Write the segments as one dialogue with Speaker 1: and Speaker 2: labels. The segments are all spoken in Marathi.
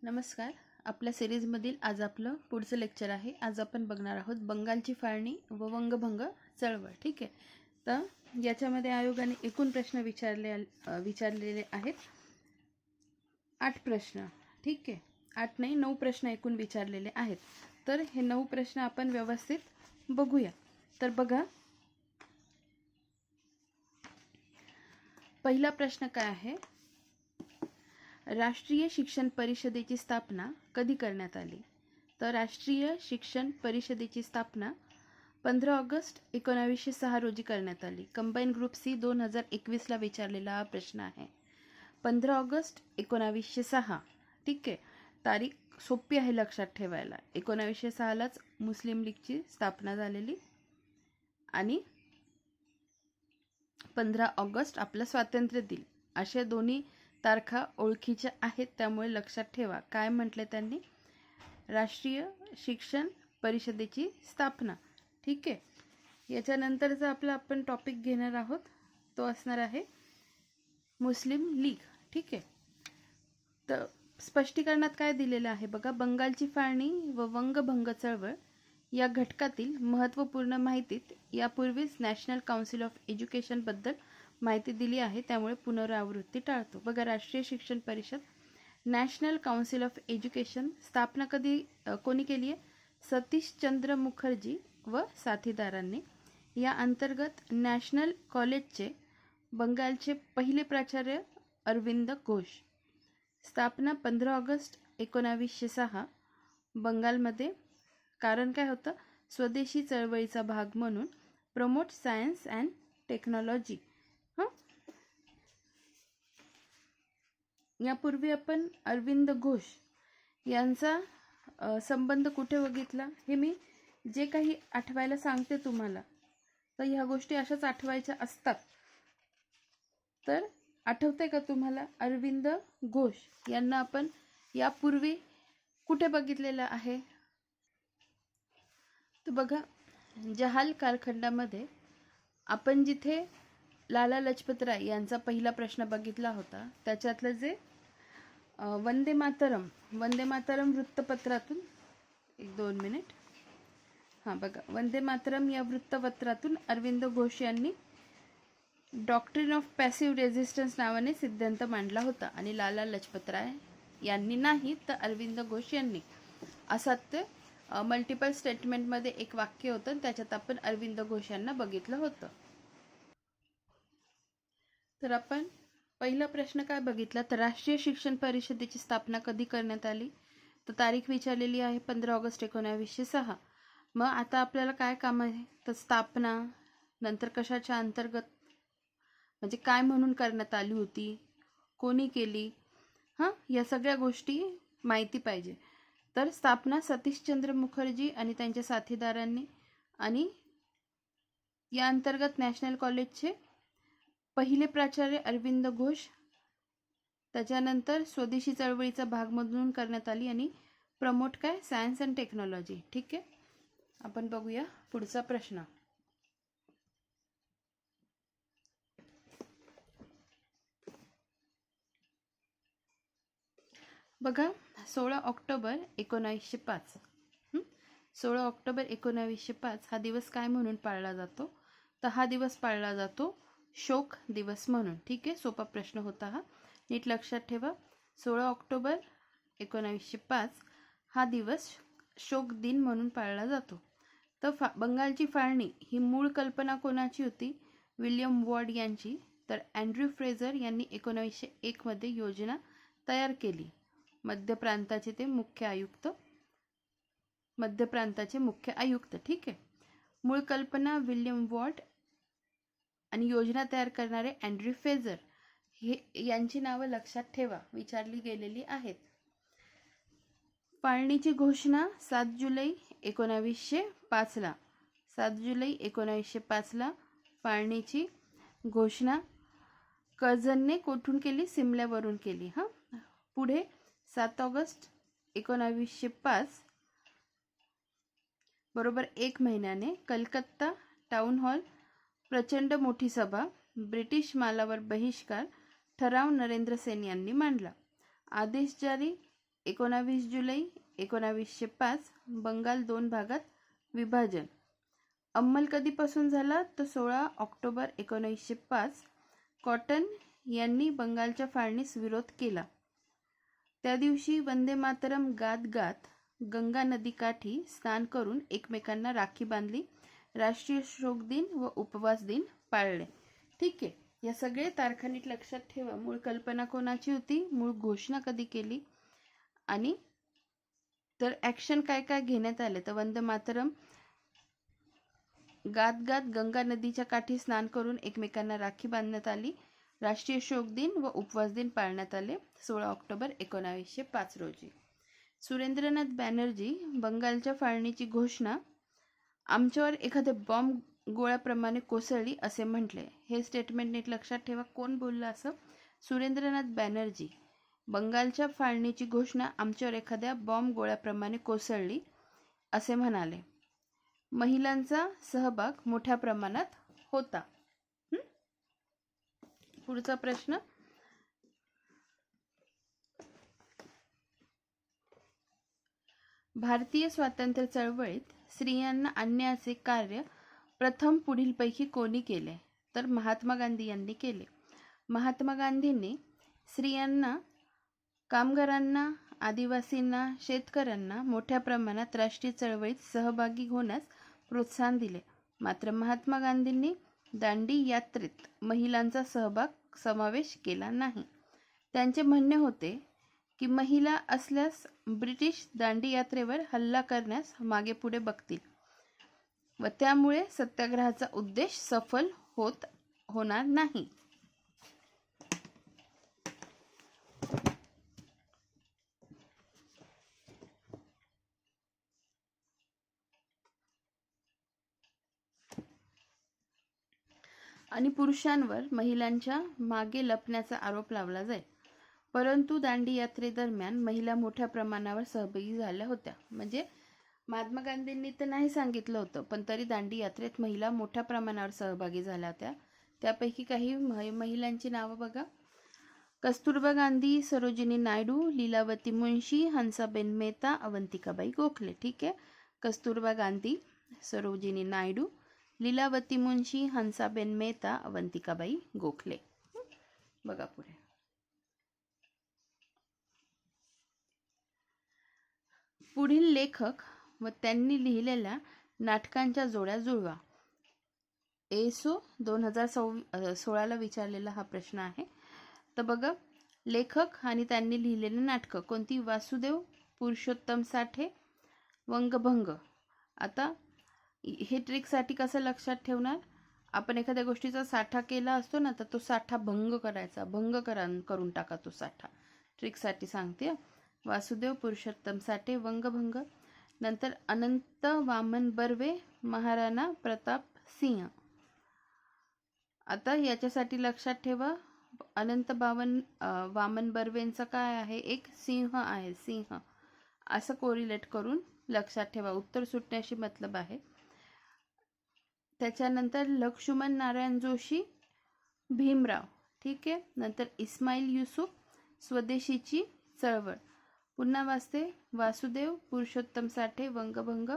Speaker 1: नमस्कार. आपल्या सिरीजमधील आज आपलं पुढचं लेक्चर आहे. आज आपण बघणार आहोत बंगालची फाळणी व वंगभंग चळवळ. ठीक आहे. तर याच्यामध्ये आयोगाने एकूण प्रश्न विचारलेले आहेत 8 प्रश्न. ठीक आहे. 8 नाही 9 प्रश्न एकूण विचारलेले आहेत. तर हे 9 प्रश्न आपण व्यवस्थित बघूया. तर बघा, पहिला प्रश्न काय आहे, राष्ट्रीय शिक्षण परिषदेची स्थापना कधी करण्यात आली? तर राष्ट्रीय शिक्षण परिषदेची स्थापना 15 ऑगस्ट 1906 रोजी करण्यात आली. कंबाईन ग्रुप सी 2021ला विचारलेला हा प्रश्न आहे. 15 ऑगस्ट 1906. ठीक आहे. तारीख सोपी आहे लक्षात ठेवायला. 1906लाच मुस्लिम लीगची स्थापना झालेली आणि 15 ऑगस्ट आपला स्वातंत्र्य दिन. अशा दोन्ही तारखा ओळखीच्या आहेत, त्यामुळे लक्षात ठेवा. काय म्हटले त्यांनी? राष्ट्रीय शिक्षण परिषदेची स्थापना. ठीक आहे. याच्यानंतरचा आपण टॉपिक घेणार आहोत तो असणार आहे मुस्लिम लीग. ठीक आहे. तर स्पष्टीकरणात काय दिलेलं आहे बघा, बंगालची फाळणी व वंगभंग चळवळ या घटकातील महत्त्वपूर्ण माहितीत यापूर्वीच नॅशनल काउन्सिल ऑफ एज्युकेशन बद्दल माहिती दिली आहे, त्यामुळे पुनरावृत्ती टाळतो. बघा, राष्ट्रीय शिक्षण परिषद नॅशनल काउन्सिल ऑफ एज्युकेशन स्थापना कोणी केली आहे? सतीशचंद्र मुखर्जी व साथीदारांनी. या अंतर्गत नॅशनल कॉलेजचे बंगालचे पहिले प्राचार्य अरविंद घोष. स्थापना 15 ऑगस्ट 1906 बंगालमध्ये. कारण काय होतं? स्वदेशी चळवळीचा भाग म्हणून प्रमोट सायन्स अँड टेक्नॉलॉजी. यापूर्वी आपण अरविंद घोष यांचा संबंध कुठे बघितला? हे मी जे काही आठवायला सांगते तुम्हाला, तर ह्या गोष्टी अशाच आठवायच्या असतात. तर आठवते का तुम्हाला? अरविंद घोष यांना आपण यापूर्वी कुठे बघितलेलं आहे? तर बघा, जहाल कालखंडामध्ये आपण जिथे लाला लजपत राय यांचा पहिला प्रश्न बघितला होता, त्याच्यातलं जे वंदे मातरम वृत्तपत्रातून, 1-2 मिनिट. बघा, वंदे मातरम या वृत्तपत्रातून अरविंद घोष यांनी डॉक्ट्रिन ऑफ पॅसिव्ह रेझिस्टन्स नावाने सिद्धांत मांडला होता आणि लाला लजपत राय यांनी नाही, तर अरविंद घोष यांनी. असा ते मल्टिपल स्टेटमेंटमध्ये एक वाक्य होतं, त्याच्यात आपण अरविंद घोष यांना बघितलं होतं. तर आपण पहिला प्रश्न काय बघितला, तर राष्ट्रीय शिक्षण परिषदेची स्थापना कधी करण्यात आली? तर तारीख विचारलेली आहे 15 ऑगस्ट 1906. मग आता आपल्याला काय काम आहे? तर स्थापना, नंतर कशाच्या अंतर्गत, म्हणजे काय म्हणून करण्यात आली होती, कोणी केली, या सगळ्या गोष्टी माहिती पाहिजे. तर स्थापना सतीशचंद्र मुखर्जी आणि त्यांच्या साथीदारांनी, आणि या अंतर्गत नॅशनल कॉलेजचे पहिले प्राचार्य अरविंद घोष. त्याच्यानंतर स्वदेशी चळवळीचा भाग म्हणून करण्यात आली आणि प्रमोट काय? Science and technology. ठीक आहे. आपण बघूया पुढचा प्रश्न. बघा, 16 ऑक्टोबर 1905. 16 ऑक्टोबर 1905 हा दिवस काय म्हणून पाळला जातो? तर हा दिवस पाळला जातो शोक दिवस म्हणून. ठीक आहे. सोपा प्रश्न होता हा, नीट लक्षात ठेवा. 16 ऑक्टोबर 1905 हा दिवस शोक दिन म्हणून पाळला जातो. तर बंगालची फाळणी ही मूळ कल्पना कोणाची होती? विल्यम वॉर्ड यांची. तर अँड्र्यू फ्रेझर यांनी 1901 मध्ये योजना तयार केली. मध्य प्रांताचे मुख्य आयुक्त. ठीक आहे. मूळ कल्पना विल्यम वॉर्ड आणि योजना तयार करणारे अँड्र्यू फ्रेझर, यांची नावं लक्षात ठेवा, विचारली गेलेली आहेत. फाळणीची घोषणा 7 जुलै 1905ला. 7 जुलै 1905ला फाळणीची घोषणा कर्झनने कोठून केली? सिमल्यावरून केली. पुढे 7 ऑगस्ट 1905 बरोबर 1 महिन्याने कलकत्ता टाउन हॉल प्रचंड मोठी सभा, ब्रिटिश मालावर बहिष्कार, ठराव नरेंद्र सेन यांनी मांडला. आदेश जारी 19 जुलै 1905 बंगाल 2 भागात विभाजन. अंमल कधीपासून झाला तर 16 ऑक्टोबर 1905. कॉटन यांनी बंगालच्या फाळणीस विरोध केला. त्या दिवशी वंदे मातरम गात गात गंगा नदीकाठी स्नान करून एकमेकांना राखी बांधली. राष्ट्रीय शोक दिन व उपवास दिन पाळले. ठीक आहे, या सगळे तारखा नीट लक्षात ठेवा. मूळ कल्पना कोणाची होती, मूळ घोषणा कधी केली, आणि तर ॲक्शन काय काय घेण्यात आले. तर वंदे मातरम गात गात गंगा नदीच्या काठी स्नान करून एकमेकांना राखी बांधण्यात आली. राष्ट्रीय शोक दिन व उपवास दिन पाळण्यात आले 16 ऑक्टोबर 1905 रोजी. सुरेंद्रनाथ बॅनर्जी बंगालच्या फाळणीची घोषणा आमच्यावर एखादे बॉम्ब गोळ्याप्रमाणे कोसळली असे म्हटले. हे स्टेटमेंट नीट लक्षात ठेवा. कोण बोललं असं? सुरेंद्रनाथ बॅनर्जी बंगालच्या फाळणीची घोषणा आमच्यावर एखाद्या बॉम्ब गोळ्याप्रमाणे कोसळली असे म्हणाले. महिलांचा सहभाग मोठ्या प्रमाणात होता. पुढचा प्रश्न, भारतीय स्वातंत्र्य चळवळीत स्त्रियांना आणण्याचे कार्य प्रथम पुढीलपैकी कोणी केले? तर महात्मा गांधी यांनी केले. महात्मा गांधींनी स्त्रियांना, कामगारांना, आदिवासींना, शेतकऱ्यांना मोठ्या प्रमाणात राष्ट्रीय चळवळीत सहभागी होण्यास प्रोत्साहन दिले. मात्र महात्मा गांधींनी दांडी यात्रेत महिलांचा समावेश केला नाही. त्यांचे म्हणणे होते की महिला असल्यास ब्रिटिश दांडी यात्रेवर हल्ला करण्यास मागे पुढे बघतील व त्यामुळे सत्याग्रहाचा उद्देश सफल होणार नाही. आणि पुरुषांवर महिलांच्या मागे लपण्याचा आरोप लावला जाईल. परंतु दांडी यात्रेदरम्यान महिला मोठ्या प्रमाणावर सहभागी झाल्या होत्या. म्हणजे महात्मा गांधींनी तर नाही सांगितलं होतं, पण तरी दांडी यात्रेत महिला मोठ्या प्रमाणावर सहभागी झाल्या होत्या. त्यापैकी काही महिलांची नावं बघा. कस्तुरबा गांधी, सरोजिनी नायडू, लीलावती मुंशी, हंसाबेन मेहता, अवंतिकाबाई गोखले. ठीक आहे, कस्तुरबा गांधी, सरोजिनी नायडू, लीलावती मुंशी, हंसाबेन मेहता, अवंतिकाबाई गोखले. बघा पुढे, पुढील लेखक व त्यांनी लिहिलेल्या नाटकांच्या जोड्या जुळवा. एसो 2016ला विचारलेला हा प्रश्न आहे. तर बघा, लेखक आणि त्यांनी लिहिलेले नाटकं कोणती? वासुदेव, पुरुषोत्तम साठे, वंगभंग. आता हे ट्रिकसाठी कसं लक्षात ठेवणार? आपण एखाद्या गोष्टीचा साठा केला असतो ना, तर तो साठा भंग करायचा, करून टाका तो साठा. ट्रिकसाठी सांगते. वासुदेव, पुरुषोत्तम साठे, वंगभंग. नंतर अनंत वामन बर्वे, महाराणा प्रताप सिंह. आता याच्यासाठी लक्षात ठेवा, अनंत वामन बर्वेंचा काय आहे? एक सिंह आहे, सिंह. असं कोरिलेट करून लक्षात ठेवा. उत्तर सुटण्याशी मतलब आहे. त्याच्यानंतर लक्ष्मण नारायण जोशी, भीमराव. ठीक आहे. नंतर इस्माईल युसुफ, स्वदेशीची चळवळ. पुन्हा वाचते. वासुदेव, पुरुषोत्तम साठे, वंगभंग.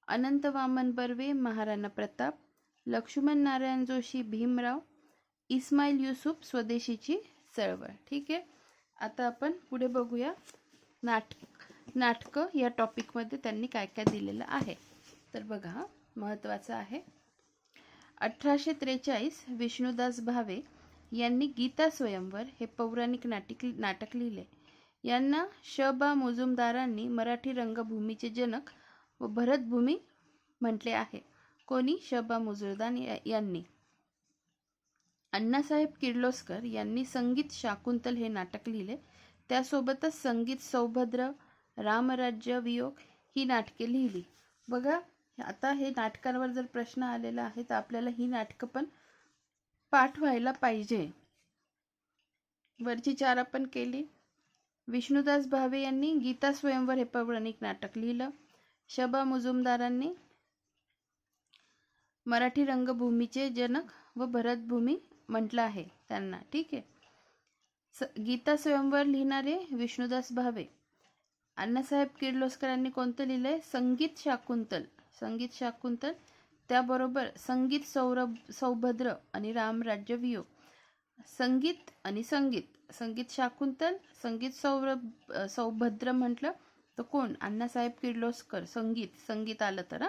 Speaker 1: अनंत वामन बर्वे, महाराणा प्रताप. लक्ष्मण नारायण जोशी, भीमराव. इस्माईल युसुफ, स्वदेशीची चळवळ. ठीक आहे. आता आपण पुढे बघूया नाटकं या टॉपिकमध्ये त्यांनी काय काय दिलेलं आहे. तर बघा, महत्त्वाचं आहे. 1843 विष्णुदास भावे यांनी गीता स्वयंवर हे पौराणिक नाटक लिहिले. यांना श. बा. मुजुमदारांनी मराठी रंगभूमीचे जनक व भरतभूमी म्हटले आहे. कोणी? श. बा. मुजुमदार यांनी. अण्णासाहेब किर्लोस्कर यांनी संगीत शाकुंतल हे नाटक लिहिले. त्यासोबतच संगीत सौभद्र, रामराज्य वियोग ही नाटके लिहिली. बघा, आता हे नाटकांवर जर प्रश्न आलेला आहे तर आपल्याला ही नाटकं पण पाठ व्हायला पाहिजे. वरची 4 आपण केली. विष्णुदास भावे यांनी गीता स्वयंवर हे पौराणिक नाटक लिहिलं. श. बा. मुजुमदारांनी मराठी रंगभूमीचे जनक व भरतभूमी म्हटलं आहे त्यांना. ठीक आहे. गीता स्वयंवर लिहिणारे विष्णुदास भावे. अण्णासाहेब किर्लोस्करांनी कोणतं लिहिलंय? संगीत शाकुंतल. संगीत शाकुंतल. त्याबरोबर संगीत सौभद्र आणि रामराज्य वियोग. संगीत आणि संगीत. संगीत शाकुंतल, संगीत सौभद्र म्हटलं तर कोण? अण्णासाहेब किर्लोस्कर. संगीत संगीत आलं तर.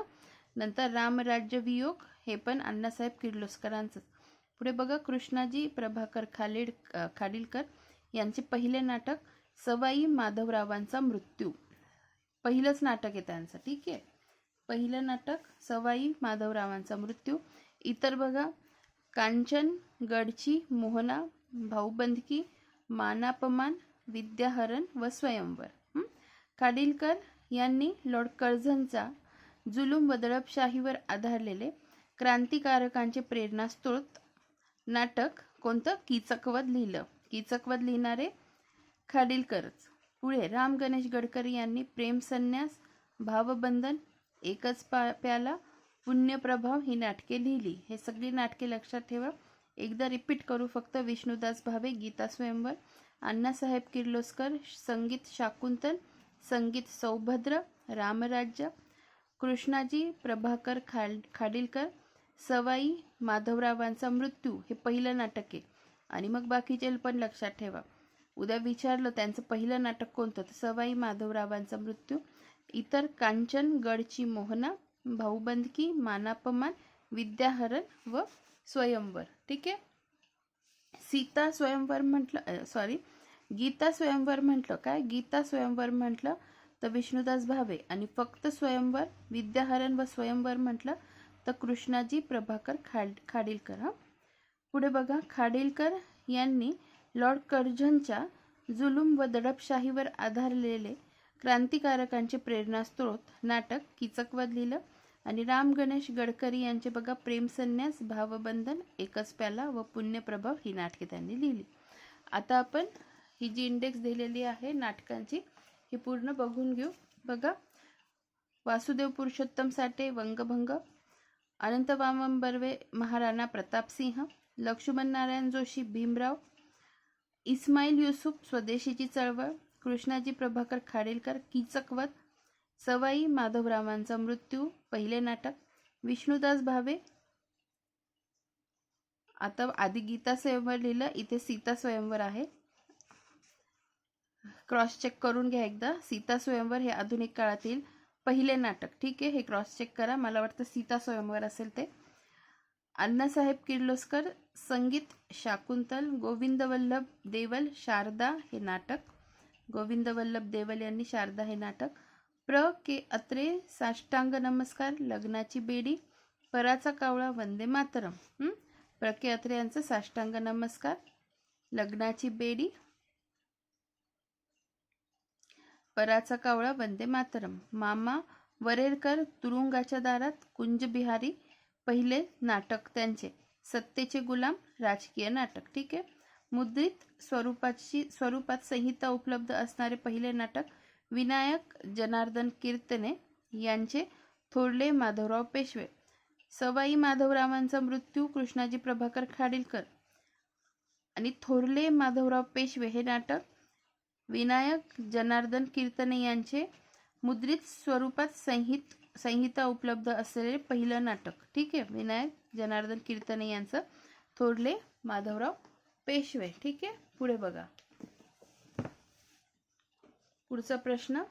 Speaker 1: नंतर रामराज्य वियोग हे पण अण्णासाहेब किर्लोस्करांचं. पुढे बघा, कृष्णाजी प्रभाकर खाडिलकर यांचे पहिले नाटक सवाई माधवरावांचा मृत्यू. पहिलंच नाटक आहे त्यांचं. ठीक आहे, पहिलं नाटक सवाई माधवरावांचा मृत्यू. इतर बघा, कांचन, गडची मोहना, भाऊबंदकी, मानापमान, विद्याहरण व स्वयंवर. खाडिलकर यांनी लॉर्ड कर्झनचा जुलूम व दडपशाहीवर आधारलेले क्रांतिकारकांचे प्रेरणास्त्रोत नाटक कोणतं? कीचकवध लिहिलं. कीचकवध लिहिणारे खाडिलकरच. पुढे राम गणेश गडकरी यांनी प्रेमसन्यास, भावबंधन, एकच प्याला, पुण्यप्रभाव ही नाटके लिहिली. हे सगळी नाटके लक्षात ठेवा. एकदा रिपीट करू फक्त. विष्णुदास भावे गीता स्वयंवर, अण्णासाहेब किर्लोस्कर संगीत शाकुंतल, संगीत सौभद्र, रामराज्य, कृष्णाजी प्रभाकर खाडिलकर सवाई माधवरावांचा मृत्यू हे पहिलं नाटक आहे. आणि मग बाकीचे पण लक्षात ठेवा. उद्या विचारलं त्यांचं पहिलं नाटक कोणतं तर सवाई माधवरावांचा मृत्यू. इतर कांचन, गडची मोहना, भाऊबंदकी, मानापमान, विद्याहरण व स्वयंवर. ठीक आहे. सीता स्वयंवर म्हटलं, गीता स्वयंवर म्हटलं काय? गीता स्वयंवर म्हटलं तर विष्णुदास भावे. आणि फक्त स्वयंवर, विद्याहरण व स्वयंवर म्हटलं तर कृष्णाजी प्रभाकर खाडिलकर. पुढे बघा, खाडिलकर यांनी लॉर्ड कर्झनच्या जुलूम व दडपशाहीवर आधारलेले क्रांतिकारकांचे प्रेरणास्त्रोत नाटक कीचकवध लिहिलं. आणि राम गणेश गडकरी यांचे बघा प्रेमसन्यास, भावबंधन, एकच प्याला व पुण्यप्रभाव ही नाटके त्यांनी लिहिली. आता आपण ही जी इंडेक्स दिलेली आहे नाटकांची ही पूर्ण बघून घेऊ. बघा, वासुदेव पुरुषोत्तम साठे वंगभंग, अनंत वामन बर्वे महाराणा प्रतापसिंह, लक्ष्मण नारायण जोशी भीमराव, इस्माईल युसुफ स्वदेशीची चळवळ, कृष्णाजी प्रभाकर खाडिलकर कीचकवध, सवाई माधवरावांचा मृत्यू पहिले नाटक, विष्णुदास भावे. आता आधी गीता स्वयंवर लिहिलं, इथे सीता स्वयंवर आहे. क्रॉस चेक करून घ्या एकदा. सीता स्वयंवर हे आधुनिक काळातील पहिले नाटक. ठीक आहे, हे क्रॉस चेक करा. मला वाटतं सीता स्वयंवर असेल ते. अण्णासाहेब किर्लोस्कर संगीत शाकुंतल, गोविंद वल्लभ देवल शारदा हे नाटक. गोविंद वल्लभ देवल यांनी शारदा हे नाटक. प्र के अत्रे साष्टांग नमस्कार, लग्नाची बेडी, पराचा कावळा, वंदे मातरम. प्र के अत्रे यांचं साष्टांग नमस्कार, लग्नाची बेडी, पराचा कावळा, वंदे मातरम. मामा वरेरकर तुरुंगाच्या दारात, कुंजबिहारी पहिले नाटक त्यांचे. सत्तेचे गुलाम राजकीय नाटक. ठीक आहे. मुद्रित स्वरूपात संहिता उपलब्ध असणारे पहिले नाटक विनायक जनार्दन कीर्तने यांचे थोरले माधवराव पेशवे. सवाई माधवरावांचा मृत्यू कृष्णाजी प्रभाकर खाडिलकर आणि थोरले माधवराव पेशवे हे नाटक विनायक जनार्दन कीर्तने यांचे मुद्रित स्वरूपात संहिता उपलब्ध असलेले पहिलं नाटक. ठीक आहे, विनायक जनार्दन कीर्तने यांचं थोरले माधवराव पेशवे. ठीक आहे. पुढे बघा, पुढचा प्रश्न.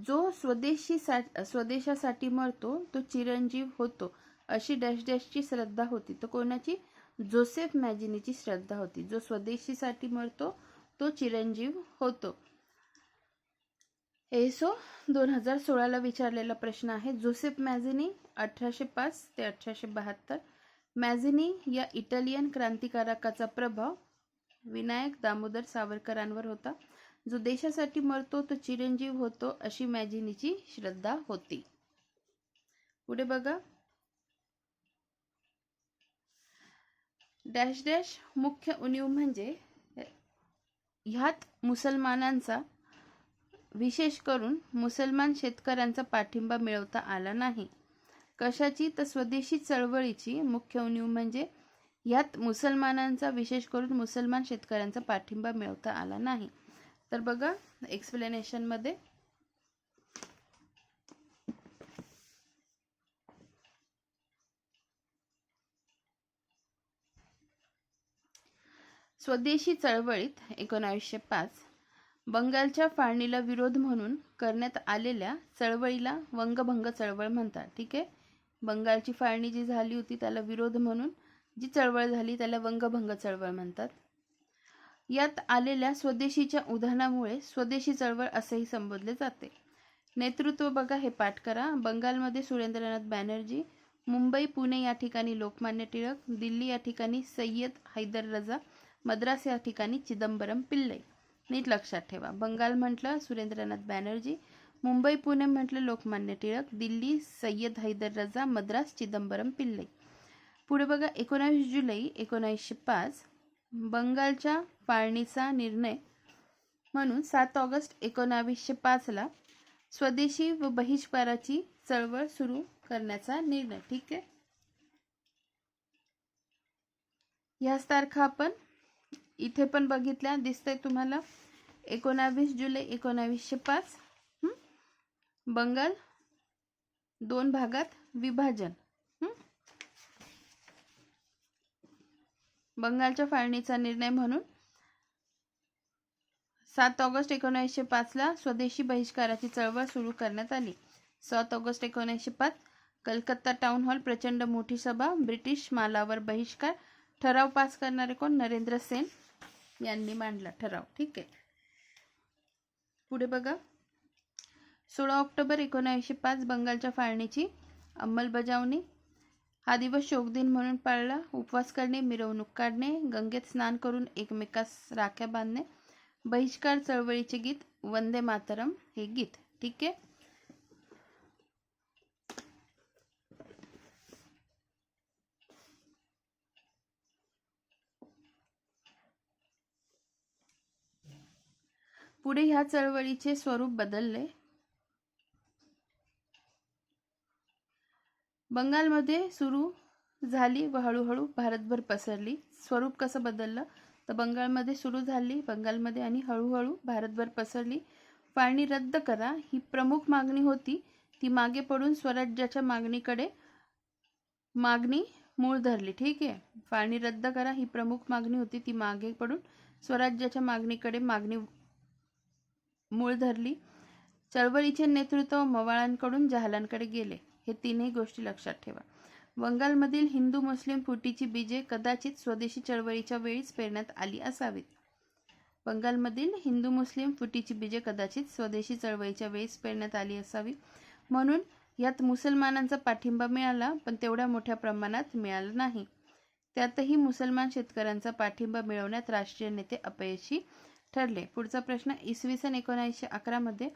Speaker 1: जो स्वदेशासाठी मरतो तो चिरंजीव होतो अशी डॅश डॅशची श्रद्धा होती. तर कोणाची? जोसेफ मॅजिनीची श्रद्धा होती. जो स्वदेशीसाठी मरतो तो चिरंजीव होतो. एसो 2016ला विचारलेला प्रश्न आहे. जोसेफ मॅझिनी 1805 ते 1872. मॅझिनी या इटालियन क्रांतिकारकाचा प्रभाव विनायक दामोदर सावरकरांवर होता. जो देशासाठी मरतो तो चिरंजीव होतो अशी मॅझिनीची श्रद्धा होती. पुढे बघा, डॅश डॅश मुख्य उणीव म्हणजे ह्यात मुसलमानांचा, विशेष करून मुसलमान शेतकऱ्यांचा पाठिंबा मिळवता आला नाही. कशाची? तर स्वदेशी चळवळीची मुख्य उणीव म्हणजे यात मुसलमानांचा, विशेष करून मुसलमान शेतकऱ्यांचा पाठिंबा मिळवता आला नाही. तर बघा एक्सप्लेनेशनमध्ये स्वदेशी चळवळीत 1905 बंगालच्या फाळणीला विरोध म्हणून करण्यात आलेल्या चळवळीला वंगभंग चळवळ म्हणतात. ठीक आहे, बंगालची फाळणी जी झाली होती त्याला विरोध म्हणून जी चळवळ झाली त्याला वंगभंग चळवळ म्हणतात. यात आलेल्या स्वदेशीच्या उधाणामुळे स्वदेशी चळवळ असेही संबोधले जाते. नेतृत्व बघा, हे पाठ करा. बंगालमध्ये सुरेंद्रनाथ बॅनर्जी, मुंबई पुणे या ठिकाणी लोकमान्य टिळक, दिल्ली या ठिकाणी सय्यद हैदर रजा, मद्रास या ठिकाणी चिदंबरम पिल्लई. नीट लक्षात ठेवा, बंगाल म्हटलं सुरेंद्रनाथ बॅनर्जी, मुंबई पुणे म्हटलं लोकमान्य टिळक, दिल्ली सय्यद हैदर रजा, मद्रास चिदंबरम पिल्लई. पुढे बघा 19 जुलै 1905 बंगालच्या फाळणीचा निर्णय म्हणून 7 ऑगस्ट 1905 ला स्वदेशी व बहिष्काराची चळवळ सुरू करण्याचा निर्णय. ठीक आहे, ह्याच तारखा आपण इथे पण बघितल्या, दिसतंय तुम्हाला. 19 जुलै 1905 बंगाल 2 भागात विभाजन. बंगालच्या फाळणीचा निर्णय म्हणून 7 ऑगस्ट 1905 ला स्वदेशी बहिष्काराची चळवळ सुरू करण्यात आली. 7 ऑगस्ट 1905 कलकत्ता टाउन हॉल, प्रचंड मोठी सभा, ब्रिटिश मालावर बहिष्कार. ठराव पास करणारे कोण? नरेंद्र सेन यांनी मांडला ठराव. ठीक आहे, पुढे बघा 16 ऑक्टोबर 1905 बंगालच्या फाळणीची अंमलबजावणी. हा दिवस शोक दिन म्हणून पाळला. उपवास करणे, मिरवणूक काढणे, गंगेत स्नान करून एकमेकास राख्या बांधणे. बहिष्कार चळवळीचे गीत वंदे मातरम हे गीत. ठीक आहे, पुढे ह्या चळवळीचे स्वरूप बदलले. बंगालमध्ये सुरू झाली व हळूहळू भारतभर पसरली. स्वरूप कसं बदललं तर बंगालमध्ये सुरू झाली, बंगालमध्ये आणि हळूहळू भारतभर पसरली. फाळणी रद्द करा ही प्रमुख मागणी होती, ती मागे पडून स्वराज्याच्या मागणी मूळ धरली. ठीक आहे, फाळणी रद्द करा ही प्रमुख मागणी होती, ती मागे पडून स्वराज्याच्या मागणी मूळ धरली. चळवळीचे नेतृत्व मवाळांकडून जहालांकडे गेले. हे तीनही गोष्टी लक्षात ठेवा. बंगालमधील हिंदू मुस्लिम फुटीची बीजे कदाचित स्वदेशी चळवळीच्या वेळीच पेरण्यात आली असावीत. बंगालमधील हिंदू मुस्लिम फुटीची बीजे कदाचित स्वदेशी चळवळीच्या वेळीच पेरण्यात आली असावी, म्हणून यात मुसलमानांचा पाठिंबा मिळाला, पण तेवढ्या मोठ्या प्रमाणात मिळाला नाही. त्यातही मुसलमान शेतकऱ्यांचा पाठिंबा मिळवण्यात राष्ट्रीय नेते अपयशी ठरले. पुढचा प्रश्न, इसवी सन 1911 मध्ये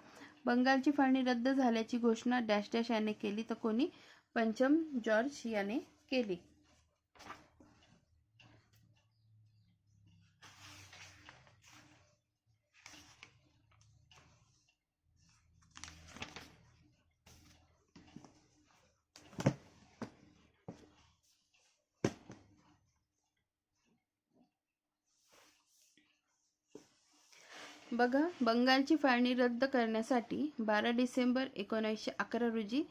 Speaker 1: बंगालची फाळणी रद्द झाल्याची घोषणा डॅश डॅश याने केली, तर कोणी? पंचम जॉर्ज याने केली. बघा, बंगालची फाळणी रद्द करण्यासाठी 12 डिसेंबर 1911 रोजी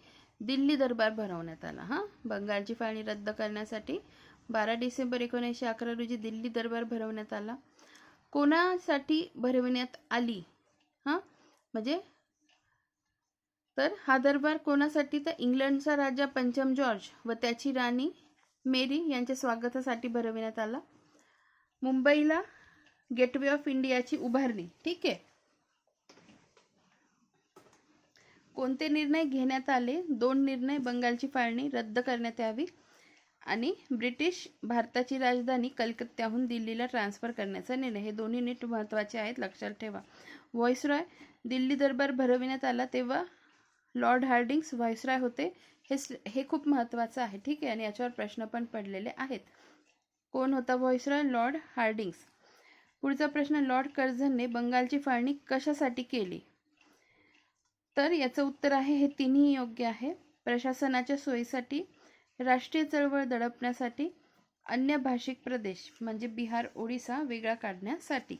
Speaker 1: दिल्ली दरबार भरवण्यात आला. बंगालची फाळणी रद्द करण्यासाठी 12 डिसेंबर 1911 रोजी दिल्ली दरबार भरवण्यात आला. कोणासाठी भरवण्यात आली? म्हणजे तर हा दरबार कोणासाठी? तर इंग्लंडचा राजा पंचम जॉर्ज व त्याची राणी मेरी यांच्या स्वागतासाठी भरवण्यात आला. मुंबईला गेटवे ऑफ इंडियाची उभारणी. ठीक आहे, कोणते निर्णय घेण्यात आले? 2 निर्णय, बंगालची फाळणी रद्द करण्यात यावी आणि ब्रिटिश भारताची राजधानी कलकत्त्याहून दिल्लीला ट्रान्सफर करण्याचा निर्णय. हे दोन्ही नीट महत्त्वाचे आहेत, लक्षात ठेवा. व्हॉइसरॉय, दिल्ली दरबार भरविण्यात आला तेव्हा लॉर्ड हार्डिंग्स व्हॉइसरॉय होते. हे खूप महत्त्वाचं आहे. ठीक आहे, आणि याच्यावर प्रश्न पण पडलेले आहेत. कोण होता व्हॉइसरॉय? Lord Hardinge. पुढचा प्रश्न, लॉर्ड कर्झनने बंगालची फाळणी कशासाठी केली? तर याचं उत्तर आहे हे तिन्ही योग्य आहे. प्रशासनाच्या सोयीसाठी, राष्ट्रीय चळवळ दडपण्यासाठी, अन्य भाषिक प्रदेश म्हणजे बिहार, ओडिसा वेगळा काढण्यासाठी.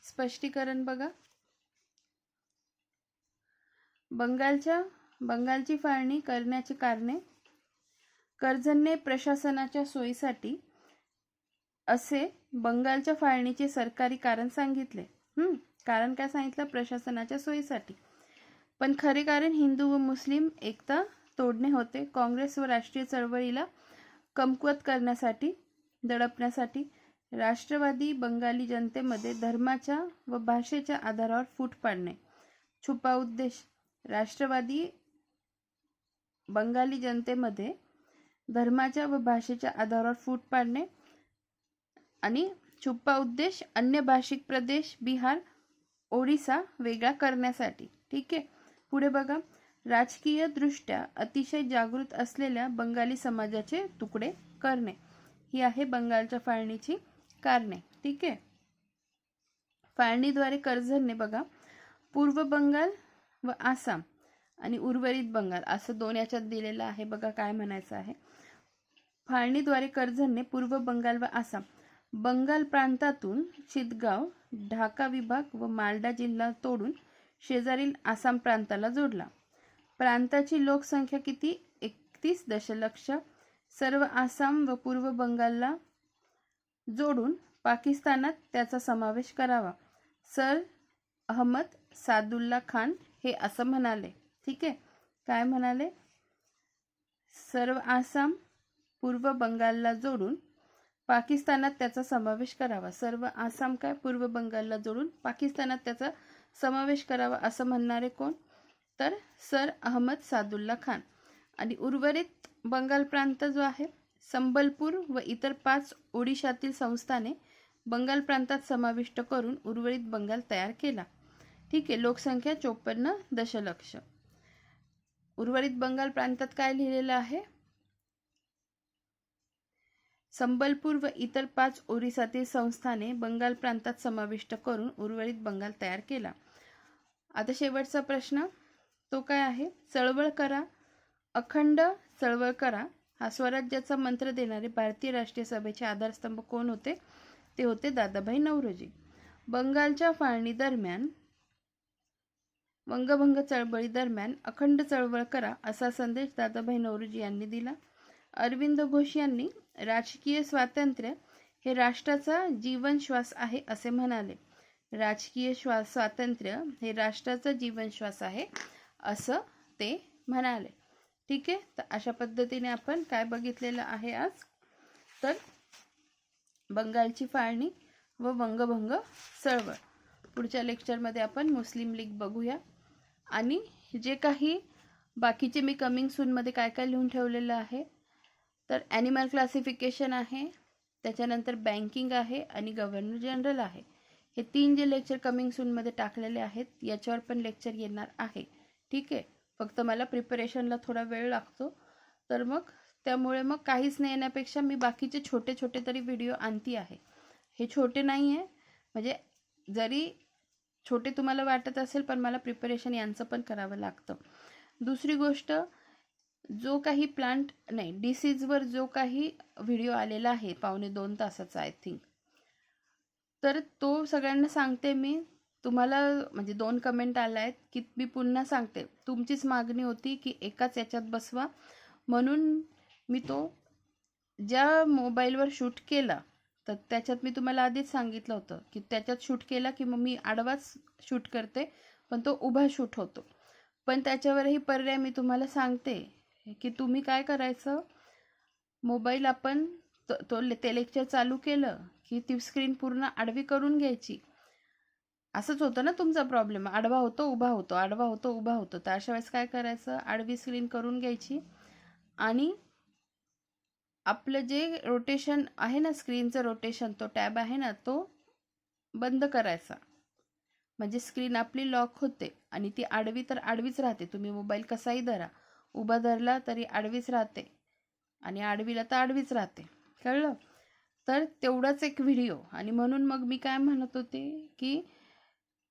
Speaker 1: स्पष्टीकरण बघा. बंगालची फाळणी करण्याची कारणे. कर्झनने प्रशासनाच्या सोयीसाठी असे बंगालच्या फाळणीचे सरकारी कारण सांगितले. कारण काय सांगितलं? प्रशासनाच्या सोयीसाठी. पण खरे कारण हिंदू व मुस्लिम एकता तोडणे होते. काँग्रेस व राष्ट्रीय चळवळीला कमकुवत करण्यासाठी, दडपण्यासाठी. राष्ट्रवादी बंगाली जनतेमध्ये धर्माच्या व भाषेच्या आधारावर फूट पाडणे. छुपा उद्देश. राष्ट्रवादी बंगाली जनतेमध्ये धर्माच्या व भाषेच्या आधारावर फूट पाडणे आणि छुपा उद्देश अन्य भाषिक प्रदेश बिहार, ओडिसा वेगळा करण्यासाठी. ठीक आहे. पुढे बघा. राजकीय दृष्ट्या अतिशय जागृत असलेल्या बंगाली समाजाचे तुकडे करणे. ही आहे बंगालच्या फाळणीची कारणे. ठीक आहे. फाळणीद्वारे कर्झनने बघा पूर्व बंगाल व आसाम आणि उर्वरित बंगाल असं दोन याच्यात दिलेलं आहे. बघा काय म्हणायचं आहे. फाळणीद्वारे कर्झनने पूर्व बंगाल व आसाम बंगाल प्रांतातून चितगाव, ढाका विभाग व मालडा जिल्हा तोडून शेजारील आसाम प्रांताला जोडला. प्रांताची लोकसंख्या किती? 31 दशलक्ष. सर्व आसाम व पूर्व बंगालला जोडून पाकिस्तानात त्याचा समावेश करावा. सर अहमद सादुल्ला खान हे असं म्हणाले. ठीक आहे. काय म्हणाले? सर्व आसाम पूर्व बंगालला जोडून पाकिस्तानात त्याचा समावेश करावा. सर्व आसाम काय? पूर्व बंगालला जोडून पाकिस्तानात त्याचा समावेश करावा असं म्हणणारे कोण? तर सर अहमद सादुल्ला खान. आणि उर्वरित बंगाल प्रांत जो आहे संबलपूर व इतर 5 ओडिशातील संस्थाने बंगाल प्रांतात समाविष्ट करून उर्वरित बंगाल तयार केला. ठीक आहे. लोकसंख्या 54 दशलक्ष. उर्वरित बंगाल प्रांतात काय लिहिलेलं आहे? संबलपूर व इतर 5 ओरिसातील संस्थाने बंगाल प्रांतात समाविष्ट करून उर्वरित बंगाल तयार केला. आता शेवटचा प्रश्न तो काय आहे? चळवळ करा, अखंड चळवळ करा हा स्वराज्याचा मंत्र देणारे भारतीय राष्ट्रीय सभेचे आधारस्तंभ कोण होते? ते होते दादाभाई नौरोजी. बंगालच्या फाळणी दरम्यान वंगभंग चळवळी दरम्यान अखंड चळवळ करा असा संदेश दादाभाई नौरोजी यांनी दिला. अरविंद घोष यांनी राजकीय स्वातंत्र्य हे राष्ट्राचा जीवनश्वास आहे असे म्हणाले. राजकीय स्वातंत्र्य हे राष्ट्राचा जीवनश्वास आहे असं ते म्हणाले. ठीक आहे. तर अशा पद्धतीने आपण काय बघितलेलं आहे आज? तर बंगालची फाळणी व वंगभंग चळवळ. पुढच्या लेक्चरमध्ये आपण मुस्लिम लीग बघूया. आणि जे काही बाकीचे मी कमिंग सूनमध्ये काय काय लिहून ठेवलेलं आहे तर ॲनिमल क्लासिफिकेशन आहे, त्याच्यानंतर बँकिंग आहे आणि गव्हर्नर जनरल आहे. हे 3 जे लेक्चर कमिंग सूनमध्ये टाकलेले आहेत याच्यावर पण लेक्चर येणार आहे. ठीक आहे. फक्त मला प्रिपरेशनला थोडा वेळ लागतो. तर मग त्यामुळे मग काहीच नाही येण्यापेक्षा मी बाकीचे छोटे छोटे तरी व्हिडिओ आणती आहे. हे छोटे नाही आहे म्हणजे जरी छोटे तुम्हाला वाटत असेल पण मला प्रिपरेशन यांचं पण करावं लागतं. दुसरी गोष्ट जो काही प्लांट नाही डिसीजवर जो काही व्हिडिओ आलेला आहे 1.5-2 तासाचा आय थिंक, तर तो सगळ्यांना सांगते मी. तुम्हाला म्हणजे 2 कमेंट आल्या आहेत की मी पुन्हा सांगते. तुमचीच मागणी होती की एकाच याच्यात बसवा म्हणून मी तो ज्या मोबाईलवर शूट केला तर त्याच्यात मी तुम्हाला आधीच सांगितलं होतं की त्याच्यात शूट केला की मग मी आडवाच शूट करते पण तो उभा शूट होतो. पण त्याच्यावरही पर्याय मी तुम्हाला सांगते की तुम्ही काय करायचं, मोबाईल आपण ते लेक्चर चालू केलं की ती स्क्रीन पूर्ण आडवी करून घ्यायची. असंच होतं ना तुमचा प्रॉब्लेम, आडवा होतो उभा होतो, आडवा होतो उभा होतो. तर अशा वेळेस काय करायचं, आडवी स्क्रीन करून घ्यायची आणि आपलं जे रोटेशन आहे ना स्क्रीनचं रोटेशन, तो टॅब आहे ना तो बंद करायचा. म्हणजे स्क्रीन आपली लॉक होते आणि ती आडवी तर आडवीच राहते. तुम्ही मोबाईल कसाही धरा, उभा धरला तरी आडवीच राहते आणि आडवीला तर आडवीच राहते. कळलं? तर तेवढाच एक व्हिडिओ. आणि म्हणून मग मी काय म्हणत होते की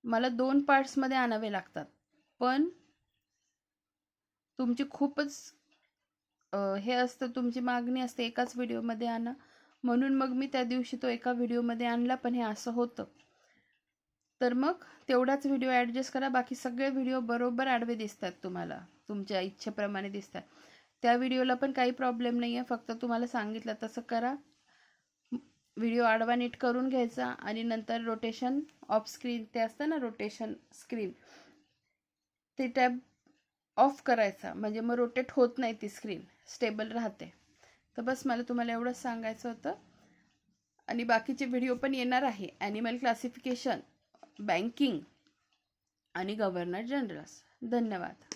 Speaker 1: मला 2 पार्ट्समध्ये आणावे लागतात पण तुमची खूपच हे असतं, तुमची मागणी असते एकाच व्हिडिओमध्ये आणा, म्हणून मग मी त्या दिवशी तो एका व्हिडिओमध्ये आणला, पण हे असं होतं. तर मग तेवढाच व्हिडिओ ॲडजस्ट करा, बाकी सगळे व्हिडिओ बरोबर आडवे दिसतात तुम्हाला, तुमच्या इच्छेप्रमाणे दिसतात. त्या व्हिडिओला पण काही प्रॉब्लेम नाही आहे, फक्त तुम्हाला सांगितलं तसं करा. व्हिडिओ आडवा नीट करून घ्यायचा आणि नंतर रोटेशन ऑफ स्क्रीन ते असतं ना, रोटेशन स्क्रीन, ते टॅब ऑफ करायचा, म्हणजे मग रोटेट होत नाही, ती स्क्रीन स्टेबल राहते. तर बस मला तुम्हाला एवढंच सांगायचं होतं. आणि बाकीचे व्हिडिओ पण येणार आहे, ॲनिमल क्लासिफिकेशन, बँकिंग आणि गव्हर्नर जनरल्स. धन्यवाद.